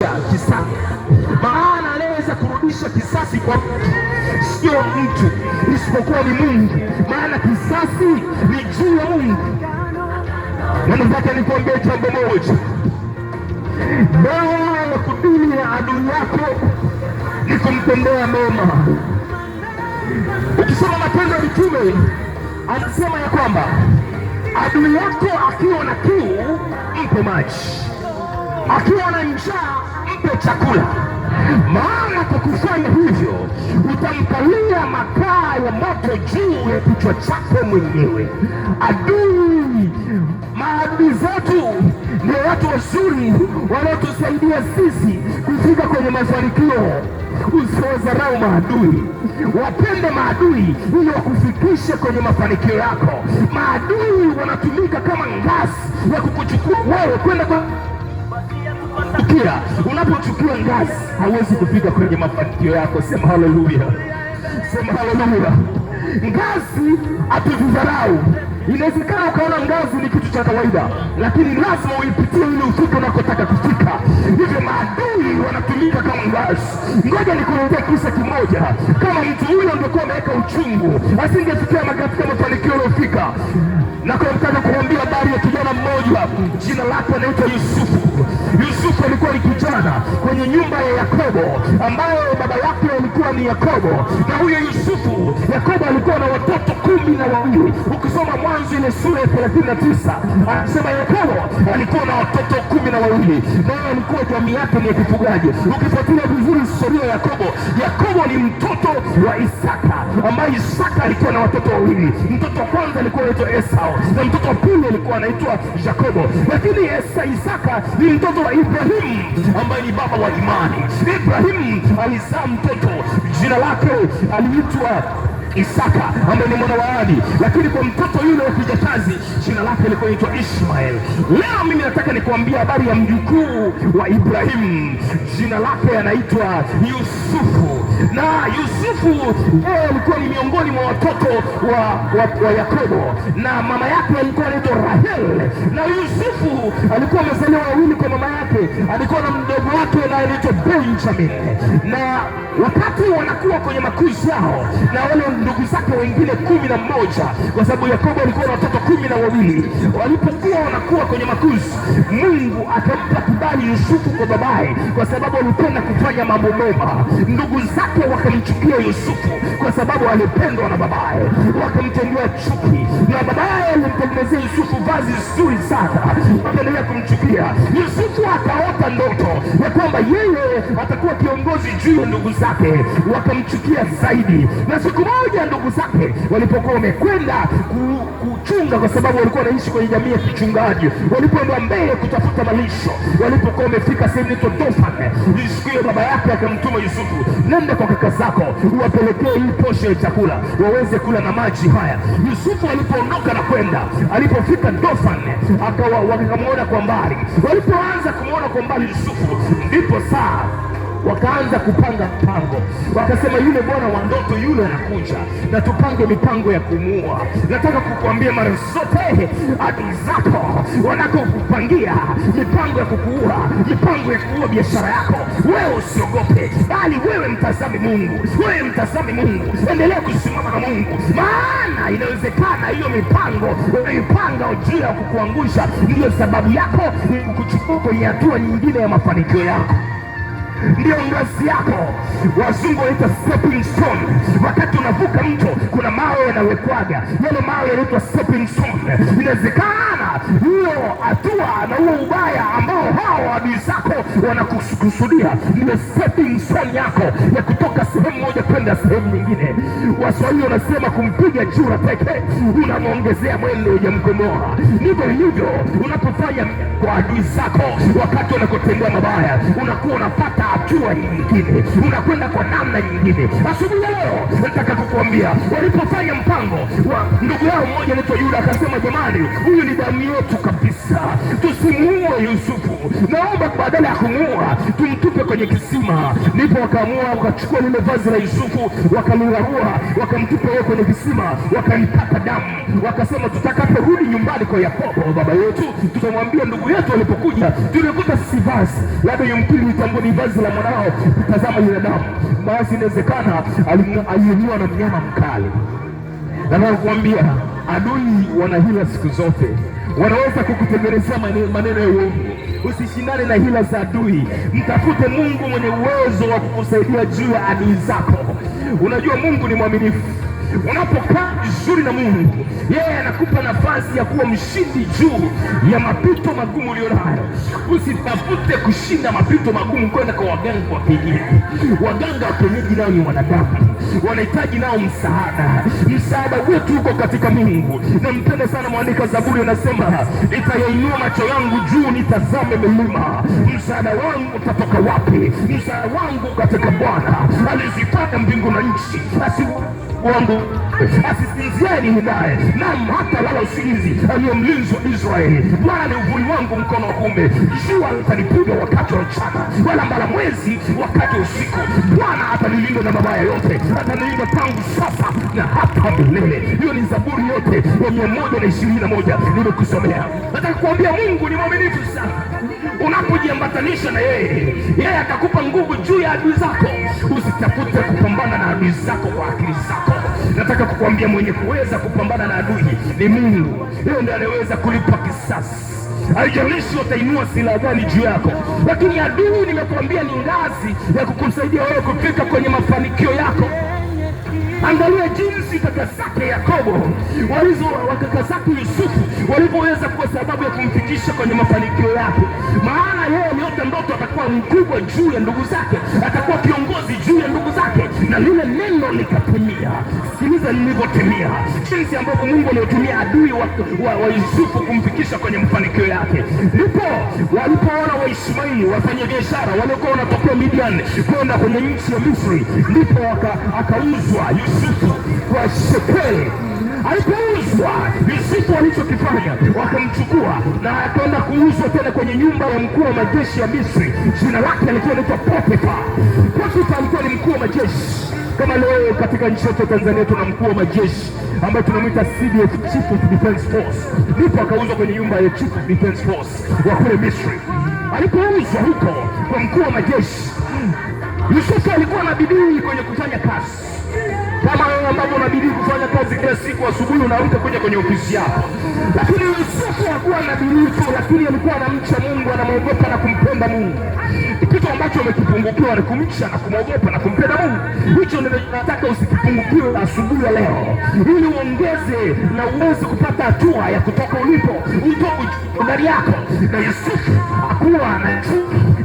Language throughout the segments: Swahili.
kisasi, maana anaweza kurudisha kisasi kwa mtu sio mtu isipokuwa ni Mungu, maana kisasi ni juu ya Mungu. Na nataka nikuambie jambo moja, dawa ya kudili na adui yako ni kumtendea mema. Ukisoma Matendo ya Mitume anasema ya kwamba adui yako akiwa na kiu mpe maji, akiwa na njaa mpe chakula, maana kwa kufanya hivyo utampalia makaa ya moto juu ya kichwa chako mwenyewe. Maadui zetu ni watu wazuri wanaotusaidia sisi kufika kwenye mafanikio. Usiwadharau maadui, wapende maadui ili wakufikishe kwenye mafanikio yako. Maadui wanatumika kama ngazi ya kukuchukua wewe kwenda kwa Ukia. Unapochukua ngazi hauwezi kufika kwenye mafanikio yako. Sema haleluya, sema haleluya. Ngazi atuzidharau. Inawezekana ukaona ngazi ni kitu cha kawaida, lakini lazima uipitie ili ufike unakotaka kufika. Hivyo maadui wanatumika kama ngazi. Ngoja nikuelezee kisa kimoja. Kama mtu huyo angekuwa ameweka uchungu, asingefikia katika mafanikio aliyofika. Na kwa nataka kuambia habari ya kijana mmoja, jina lake anaitwa Yusufu. Yusufu alikuwa ni kijana kwenye nyumba ya Yakobo, ambayo baba yake alikuwa ni Yakobo. Na huyo Yusufu, Yakobo alikuwa na watoto 12. Ukisoma Mwanzo ile sura ya 39, anasema Yakobo alikuwa na watoto 12, na alikuwa jamii yake ni ya kifugaji. Ukifuatilia vizuri historia ya Yakobo, Yakobo ni mtoto wa Isaka, ambaye Isaka alikuwa na watoto 2. Mtoto wa kwanza alikuwa anaitwa Esau, na mtoto wa pili alikuwa anaitwa Yakobo. Lakini Isaka ni mtoto wa Ibrahimu, ambaye ni baba wa imani. Ibrahimu alizaa mtoto, jina lake aliitwa Isaka, ambaye ni mwana wa Adi. Lakini kwa mtoto yule wa kijakazi, jina lake lilikuwa linaitwa Ishmael. Leo mimi nataka nikuambia habari ya mjukuu wa Ibrahimu, jina lake anaitwa Yusufu. Na Yusufu yeye alikuwa ni miongoni mwa watoto wa Yakobo, na mama yake alikuwa anaitwa Rahel. Na Yusufu alikuwa amezaliwa wawili kwa mama yake, alikuwa na mdogo wake na anaitwa Benjamin. Na wakati wanakuwa kwenye makuzi yao na wale ndugu zake wengine 11, kwa sababu Yakobo alikuwa na watoto 12, walipokuwa wanakuwa kwenye makuzi, Mungu akampa kibali Yusufu kwa babaye, kwa sababu alipenda kufanya mambo mema. Ndugu zake wakamchukia Yusufu kwa sababu alipendwa na babaye, wakamtendea chuki, na babaye alimtengenezea Yusufu vazi zuri sana, wakaendelea kumchukia Yusufu. Akaota ndoto ya kwamba yeye atakuwa kiongozi juu ya ndugu zake, wakamchukia zaidi. Na siku moja ndugu zake walipokuwa wamekwenda kuchunga, kwa sababu walikuwa wanaishi kwenye jamii ya kichungaji, walipoenda mbele kutafuta malisho, walipokuwa wamefika sehemu inaitwa Dothan, siku hiyo baba yake akamtuma Yusufu, nenda kwa kaka zako uwapelekee hii posho ya chakula waweze kula na maji haya. Yusufu alipoondoka na kwenda, alipofika Dothan wakamwona kwa mbali. Walipoanza kumwona kwa mbali Yusufu, ndipo saa wakaanza kupanga mpango. Wakasema, yule bwana wa ndoto yule anakuja, na tupange mipango ya kumuua. Nataka kukuambia mara zote adui zako wanakokupangia mipango ya kukuua, mipango ya kuua biashara yako, wewe usiogope, bali wewe mtazame Mungu. Wewe mtazame Mungu, endelea kusimama na Mungu, maana inawezekana hiyo mipango unaipanga juu ya kukuangusha ndiyo sababu yako ni kukuchukua kwenye hatua nyingine ya mafanikio yako, ndio ngazi yako. Wazungu wanaita stepping stone. Wakati unavuka mto kuna mawe yanawekwaga, yale mawe yanaitwa stepping stone. Inawezekana hiyo hatua na huo ubaya ambao hao adui zako wanakusudia ndio stepping stone yako ya kutoka sehemu moja kwenda sehemu nyingine. Waswahili wanasema kumpiga chura peke unamwongezea mwendo hujamkomoa. Ndivyo hivyo unapofanya kwa adui zako, wakati wanakutendea mabaya, unakuwa unapata hatua nyingine, unakwenda kwa namna nyingine. Asubuhi ya leo nataka kukuambia, walipofanya mpango wa ndugu yao mmoja anaitwa Yuda, akasema, jamani, huyu ni damu yetu kabisa, tusimuue Yusufu. Naomba badala ya kumuua tumtupe kwenye kwenye kisima. Ndipo wakaamua wakachukua lile vazi la Yusufu, wakalirarua, wakamtupa yeye kwenye kisima, wakaipaka damu. Wakasema, tutakaporudi nyumbani kwa Yakobo baba yetu, tutamwambia ndugu yetu walipokuja, tulikuta si vazi, labda yumkini tambua ni vazi la mwanao, tazama ile damu. Basi inawezekana aliuliwa na mnyama mkali. Nataka kukuambia adui wana hila siku zote, wanaweza kukutengenezea maneno ya uongo. Usishindane na hila za adui, mtafute Mungu mwenye uwezo wa kukusaidia juu ya adui zako. Unajua Mungu ni mwaminifu. Unapokaa vizuri na Mungu, yeye anakupa nafasi ya kuwa mshindi juu ya mapito magumu ulionayo. Usitafute kushinda mapito magumu kwenda kwa waganga wa kienyeji. Waganga wa kienyeji nao ni wanadamu, wanahitaji nao msaada. Msaada wetu uko katika Mungu. Nampenda sana mwandika Zaburi, anasema, nitayainua macho yangu juu nitazame milima, msaada wangu utatoka wapi? Msaada wangu katika Bwana alizifanya mbingu na nchi. Wangu asisinzieni naye, naam hata wala usingizi, aliye mlinzi wa Israeli. Bwana ni uvuli wangu mkono wa kuume, jua litanipiga wakati wa mchana, wala mbala mwezi wakati wa usiku. Bwana atanilinda na mabaya yote, atanilinda tangu sasa na hata milele. Hiyo ni Zaburi yote ya 121 nimekusomea. Nataka kuambia Mungu ni mwaminifu sana. Unapojiambatanisha na yeye, yeye atakupa nguvu juu ya adui zako. Usitafute kupambana na adui zako kwa akili zako. Nataka kukuambia mwenye kuweza kupambana na adui ni Mungu. Yeye ndiye anaweza kulipa kisasi. Haijalishi utainua silaha gani juu yako, lakini adui, nimekuambia, ni ngazi ya kukusaidia wewe kufika kwenye mafanikio yako. Angalia jinsi kaka zake Yakobo kaka zake Yusufu walivyoweza kuwa sababu ya kumfikisha kwenye mafanikio yake. Maana yeye aliota ndoto atakuwa mkubwa juu ya ndugu zake, atakuwa kiongozi juu ya ndugu zake, na lile neno likatimia. Sikiliza lilivyotimia, jinsi ambavyo Mungu aliyotumia adui wa Yusufu kumfikisha kwenye mafanikio yake. Ndipo walipoona Waishmaeli wafanya biashara waliokuwa wanatokea Midian kwenda kwenye nchi ya Misri, ndipo akauzwa Yusufu kwa shekeli. Alipouzwa Yusufu, walichokifanya wakamchukua na akaenda kuuzwa tena kwenye nyumba ya mkuu wa majeshi ya Misri. Jina lake alikuwa anaitwa Potifa. Potifa alikuwa ni mkuu wa majeshi. Kama leo katika nchi yetu Tanzania tuna mkuu wa majeshi ambaye tunamwita CDF, Chief of Defense Force. Ndipo akauzwa kwenye nyumba ya Chief of Defense Force wa kule Misri. Alipouzwa huko kwa mkuu wa majeshi, Yusufu alikuwa na bidii kwenye kufanya kazi. Kama wewe ambavyo unabidii kufanya kazi kila siku, asubuhi unaamka kuja kwenye ofisi yako. Lakini Yusufu hakuwa na bidii tu, lakini alikuwa anamcha Mungu, anamwogopa na kumpenda Mungu. Kitu ambacho umekipungukiwa ni kumcha na kumwogopa na kumpenda Mungu. Hicho ndio nataka usikipungukiwe asubuhi ya leo, ili uongeze na uweze kupata hatua ya kutoka ulipo, utoke ndani yako. Na Yusufu hakuwa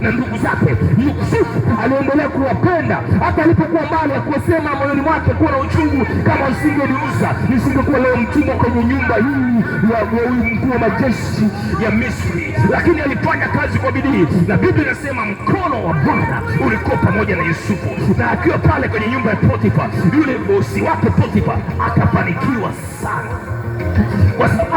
na ndugu zake. Yusufu aliendelea kuwapenda hata alipokuwa mbali, akusema moyoni mwake kuwa na uchungu, kama usingeniuza nisingekuwa leo mtumwa kwenye nyumba hii ya huyu mkuu wa majeshi ya Misri. Lakini alifanya kazi kwa bidii, na Biblia inasema mkono wa Bwana ulikuwa pamoja na Yusufu, na akiwa pale kwenye nyumba ya Potifa, yule bosi wake Potifa akafanikiwa sana kwa sababu